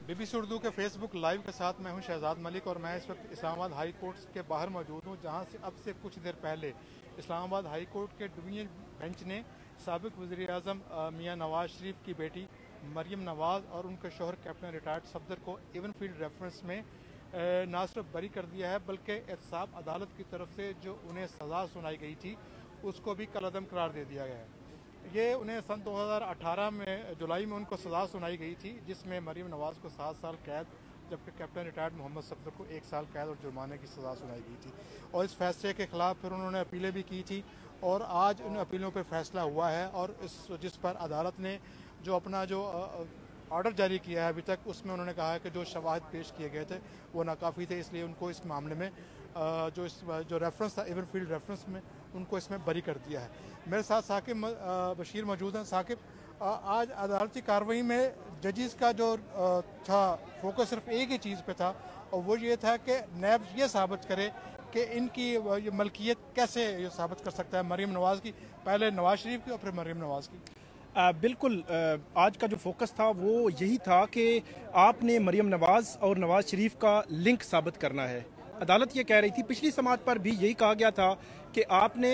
BBC Urdu के Facebook live के साथ मैं हूं शहजाद मलिक और मैं इस वक्त इस्लामाबाद हाई कोर्ट के बाहर मौजूद हूं, जहां से अब से कुछ देर पहले इस्लामाबाद हाई कोर्ट के डिवीजन बेंच ने साबिक वज़ीर-ए-आज़म मियां नवाज शरीफ की बेटी मरियम नवाज और उनके शोहर कैप्टन रिटायर्ड सफदर को इवन फील्ड रेफरेंस में ना सिर्फ बरी कर दिया है बल्कि एहतसाब अदालत की तरफ से जो उन्हें सज़ा सुनाई गई थी उसको भी कलअदम करार दे दिया गया है। ये उन्हें सन 2018 में जुलाई में उनको सज़ा सुनाई गई थी, जिसमें मरियम नवाज़ को 7 साल कैद जबकि कैप्टन रिटायर्ड मोहम्मद सफदर को 1 साल कैद और जुर्माने की सज़ा सुनाई गई थी। और इस फैसले के खिलाफ फिर उन्होंने अपीलें भी की थी और आज उन अपीलों पर फैसला हुआ है और जिस पर अदालत ने जो अपना जो ऑर्डर जारी किया है अभी तक, उसमें उन्होंने कहा है कि जो शवाहिद पेश किए गए थे वो नाकाफ़ी थे, इसलिए उनको इस मामले में जो रेफरेंस था इवन फील्ड रेफरेंस में उनको इसमें बरी कर दिया है। मेरे साथ साकिब बशीर मौजूद हैं। साकिब, आज अदालती कार्रवाई में जजेस का जो था फोकस सिर्फ एक ही चीज़ पे था और वो ये था कि नैब ये साबित करे कि इनकी ये मलकियत कैसे ये साबित कर सकता है मरियम नवाज़ की, पहले नवाज शरीफ की और फिर मरियम नवाज़ की। बिल्कुल, आज का जो फोकस था वो यही था कि आपने मरियम नवाज़ और नवाज शरीफ का लिंक साबित करना है। अदालत ये कह रही थी, पिछली समाअत पर भी यही कहा गया था कि आपने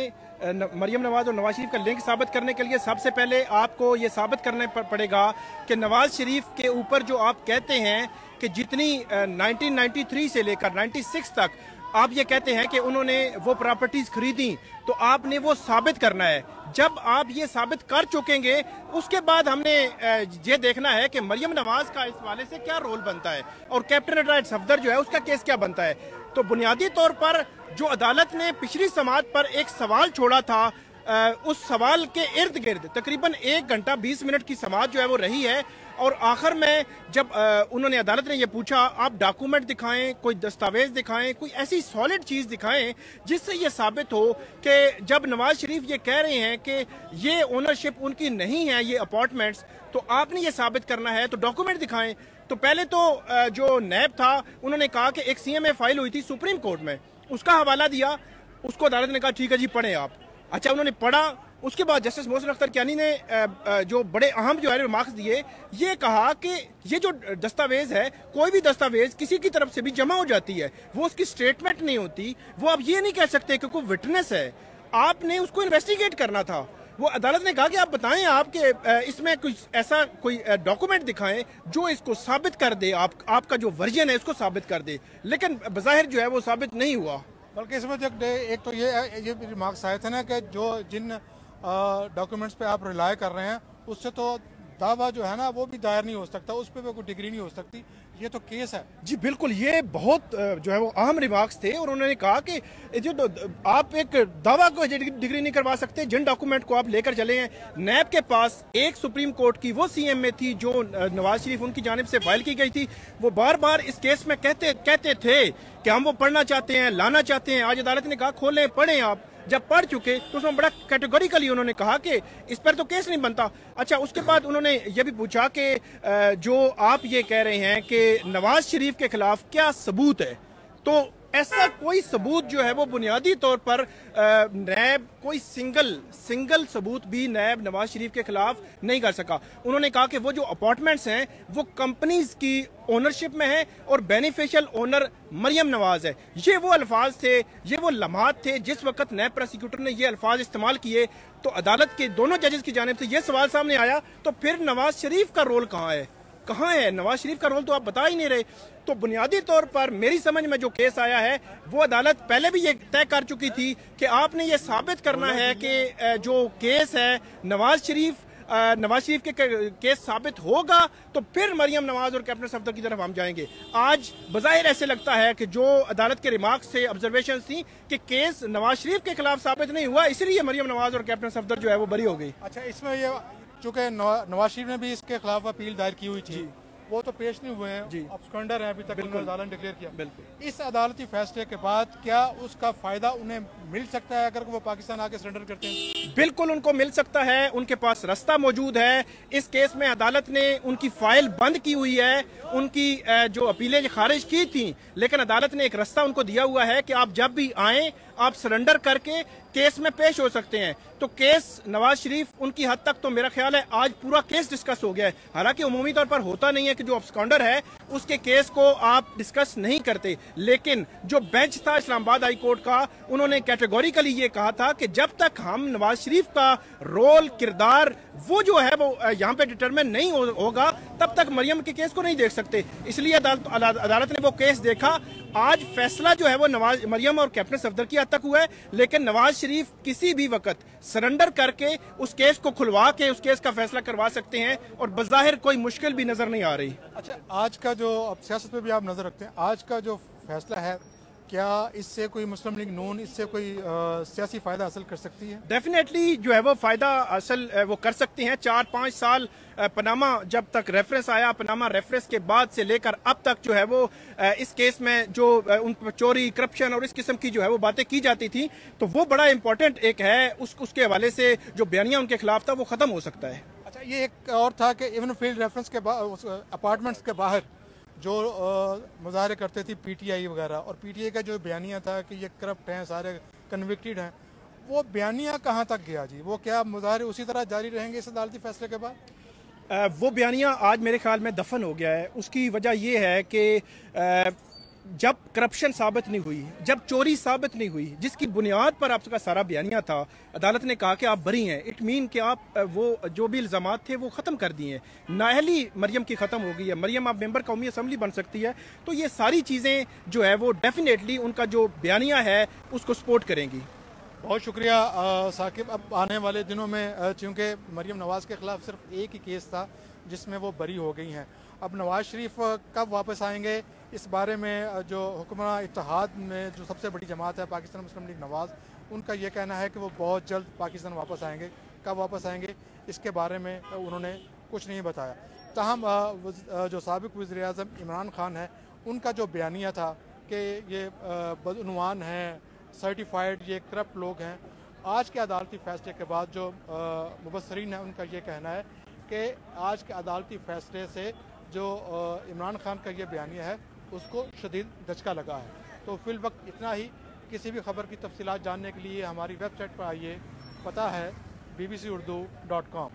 मरियम नवाज और नवाज शरीफ का लिंक साबित करने के लिए सबसे पहले आपको ये साबित करना पड़ेगा कि नवाज शरीफ के ऊपर जो आप कहते हैं कि जितनी 1993 से लेकर 96 तक आप ये कहते हैं कि उन्होंने वो प्रॉपर्टीज खरीदी, तो आपने वो साबित करना है। जब आप ये साबित कर चुकेंगे उसके बाद हमने ये देखना है कि मरियम नवाज का इस वाले से क्या रोल बनता है और कैप्टन रिटायर्ड सफदर जो है उसका केस क्या बनता है। तो बुनियादी तौर पर जो अदालत ने पिछली समाअत पर एक सवाल छोड़ा था, उस सवाल के इर्द गिर्द तकरीबन 1 घंटा 20 मिनट की समाअत जो है वो रही है और आखिर में जब उन्होंने अदालत ने ये पूछा आप डॉक्यूमेंट दिखाएं, कोई दस्तावेज दिखाएं, कोई ऐसी सॉलिड चीज़ दिखाएं जिससे ये साबित हो कि जब नवाज शरीफ ये कह रहे हैं कि ये ओनरशिप उनकी नहीं है ये अपार्टमेंट्स, तो आपने ये साबित करना है तो डॉक्यूमेंट दिखाएं। तो पहले तो जो नैब था उन्होंने कहा कि एक CMA फाइल हुई थी सुप्रीम कोर्ट में, उसका हवाला दिया, उसको अदालत ने कहा ठीक है जी पढ़ें आप। अच्छा, उन्होंने पढ़ा, उसके बाद जस्टिस मोहसिन अख्तर कियानी ने जो बड़े अहम जो है रिमार्क्स दिए, ये कहा कि ये जो दस्तावेज है, कोई भी दस्तावेज किसी की तरफ से भी जमा हो जाती है, वो उसकी स्टेटमेंट नहीं होती, वो आप ये नहीं कह सकते कि कोई विटनेस है, आपने उसको इन्वेस्टिगेट करना था। वो अदालत ने कहा कि आप बताएं आपके इसमें कुछ ऐसा कोई डॉक्यूमेंट दिखाएं जो इसको साबित कर दे, आपका जो वर्जन है इसको साबित कर दे, लेकिन बज़ाहिर जो है वो साबित नहीं हुआ। बल्कि इसमें एक तो ये रिमार्क्स आए थे ना कि जिन डॉक्यूमेंट्स पे आप रिलाय कर रहे हैं उससे तो दावा जो है ना वो भी दायर नहीं हो सकता, उस पर कोई डिग्री नहीं हो सकती, ये तो केस है। जी बिल्कुल, ये बहुत जो है वो अहम रिमार्क्स थे और उन्होंने कहा कि जो आप एक दावा को डिग्री नहीं करवा सकते, जिन डॉक्यूमेंट को आप लेकर चले हैं। नैब के पास एक सुप्रीम कोर्ट की वो CMA थी जो नवाज शरीफ उनकी जानिब से फाइल की गई थी, वो बार बार इस केस में कहते थे कि हम वो पढ़ना चाहते हैं, लाना चाहते हैं। आज अदालत ने कहा खोलें पढ़ें आप। जब पढ़ चुके तो उसमें बड़ा कैटेगोरिकली उन्होंने कहा कि इस पर तो केस नहीं बनता। अच्छा, उसके बाद उन्होंने ये भी पूछा कि जो आप ये कह रहे हैं कि नवाज शरीफ के खिलाफ क्या सबूत है, तो ऐसा कोई सबूत जो है वो बुनियादी तौर पर नैब कोई सिंगल सबूत भी नैब नवाज शरीफ के खिलाफ नहीं कर सका। उन्होंने कहा कि वो जो अपार्टमेंट्स हैं वो कंपनीज की ओनरशिप में है और बेनिफिशियल ओनर मरियम नवाज है। ये वो अल्फाज थे, ये वो लम्हात थे जिस वक्त नैब प्रोसिक्यूटर ने ये अल्फाज इस्तेमाल किए तो अदालत के दोनों जजेस की जानिब से ये सवाल सामने आया, तो फिर नवाज शरीफ का रोल कहाँ है? नवाज शरीफ का रोल तो आप बता ही नहीं रहे। तो बुनियादी तौर पर मेरी समझ में जो केस आया है वो अदालत पहले भी ये तय कर चुकी थी कि आपने ये साबित करना है कि जो केस है नवाज शरीफ के केस साबित होगा तो फिर मरियम नवाज और कैप्टन सफदर की तरफ हम जाएंगे। आज बज़ाहिर ऐसे लगता है कि जो अदालत के रिमार्क्स से ऑब्जर्वेशन थी कि केस नवाज शरीफ के खिलाफ साबित नहीं हुआ, इसलिए मरियम नवाज और कैप्टन सफदर जो है वो बरी हो गई। अच्छा, इसमें ये चूंकि नवाज शरीफ ने भी इसके खिलाफ अपील दायर की हुई थी, वो तो पेश नहीं हुए हैं, ऑब्स्कॉन्डर हैं अभी तक, अदालत ने डिक्लेयर किया। बिल्कुल, इस अदालती फैसले के बाद क्या उसका फायदा उन्हें मिल सकता है अगर वो पाकिस्तान आके सरेंडर करते हैं? बिल्कुल उनको मिल सकता है, उनके पास रास्ता मौजूद है। इस केस में अदालत ने उनकी फाइल बंद की हुई है, उनकी जो अपीलें खारिज की थी, लेकिन अदालत ने एक रास्ता उनको दिया हुआ है कि आप जब भी आए आप सरेंडर करके केस में पेश हो सकते हैं। तो केस नवाज शरीफ उनकी हद तक तो मेरा ख्याल है आज पूरा केस डिस्कस हो गया है। हालांकि उमूमी तौर पर होता नहीं है कि जो अब्सकॉन्डर है اس کے کیس کو آپ ڈسکس نہیں کرتے. لیکن جو بینچ تھا اسلام آباد ہائی کورٹ کا, انہوں نے کیٹیگوریکلی یہ کہا تھا کہ جب تک ہم نواز شریف کا رول, کردار وہ جو ہے وہ یہاں پہ ڈٹرمن نہیں ہوگا, تب تک مریم کے کیس کو نہیں دیکھ سکتے. اس لیے عدالت نے وہ کیس دیکھا. آج فیصلہ جو ہے وہ مریم اور کیپٹن صفدر کی حد تک ہوا ہے, لیکن نواز شریف کسی بھی وقت سرنڈر کر کے اس کیس کو کھلوا کے اس کیس کا فیصلہ کروا سکتے ہیں, اور بظاہر کوئی مشکل بھی نظر نہیں آ رہی. اچھا, آج کا جو اب سیاست پہ بھی آپ نظر رکھتے ہیں, آج کا جو فیصلہ ہے, کیا اس سے کوئی مسلم لیگ نون اس سے کوئی سیاسی فائدہ حاصل کر سکتی ہے؟ ڈیفینیٹلی جو ہے وہ فائدہ حاصل وہ کر سکتے ہیں. 4-5 سال پناما جب تک ریفرنس آیا, پناما ریفرنس کے بعد سے لے کر اب تک جو ہے وہ اس کیس میں جو ان پر چوری, کرپشن اور اس قسم کی جو ہے وہ باتیں کی جاتی تھی, تو وہ بڑا امپورٹنٹ ایک ہے. اس کے حوالے سے جو بیانیہ ان کے خلاف تھا وہ ختم ہو سکتا ہے. اچھا, یہ ایک اور تھا کہ ایون فیلڈ ریفرنس کے اپارٹمنٹس کے باہر جو مظاہرے کرتے تھی پی ٹی آئی وغیرہ, اور پی ٹی آئی کا جو بیانیہ تھا کہ یہ کرپٹ ہیں, سارے کنوکٹڈ ہیں, وہ بیانیہ کہاں تک گیا جی؟ وہ کیا مظاہرے اسی طرح جاری رہیں گے اس عدالتی فیصلے کے بعد؟ وہ بیانیہ آج میرے خیال میں دفن ہو گیا ہے. اس کی وجہ یہ ہے کہ جب کرپشن ثابت نہیں ہوئی, جب چوری ثابت نہیں ہوئی, جس کی بنیاد پر آپ کا سارا بیانیہ تھا, عدالت نے کہا کہ آپ بری ہیں. اٹ مین کہ آپ وہ جو بھی الزامات تھے وہ ختم کر دیے ہیں. نااہلی مریم کی ختم ہو گئی ہے, مریم اب ممبر قومی اسمبلی بن سکتی ہے. تو یہ ساری چیزیں جو ہے وہ ڈیفینیٹلی ان کا جو بیانیہ ہے اس کو سپورٹ کریں گی. بہت شکریہ ثاقب. اب آنے والے دنوں میں چونکہ مریم نواز کے خلاف صرف ایک ہی کیس تھا جس میں وہ بری ہو گئی ہیں, اب نواز شریف کب واپس آئیں گے اس بارے میں جو حکمراں اتحاد میں جو سب سے بڑی جماعت ہے پاکستان مسلم لیگ نواز, ان کا یہ کہنا ہے کہ وہ بہت جلد پاکستان واپس آئیں گے. کب واپس آئیں گے اس کے بارے میں انہوں نے کچھ نہیں بتایا. تاہم جو سابق وزیر اعظم عمران خان ہے, ان کا جو بیانیہ تھا کہ یہ بدعنوان ہیں, سرٹیفائیڈ یہ کرپٹ لوگ ہیں, آج کے عدالتی فیصلے کے بعد جو مبصرین ہیں ان کا یہ کہنا ہے کہ آج کے عدالتی فیصلے سے جو عمران خان کا یہ بیانیہ ہے اس کو شدید دھچکا لگا ہے. تو فی الوقت اتنا ہی. کسی بھی خبر کی تفصیلات جاننے کے لیے ہماری ویب سائٹ پر آئیے, پتہ ہے bbcurdu.com.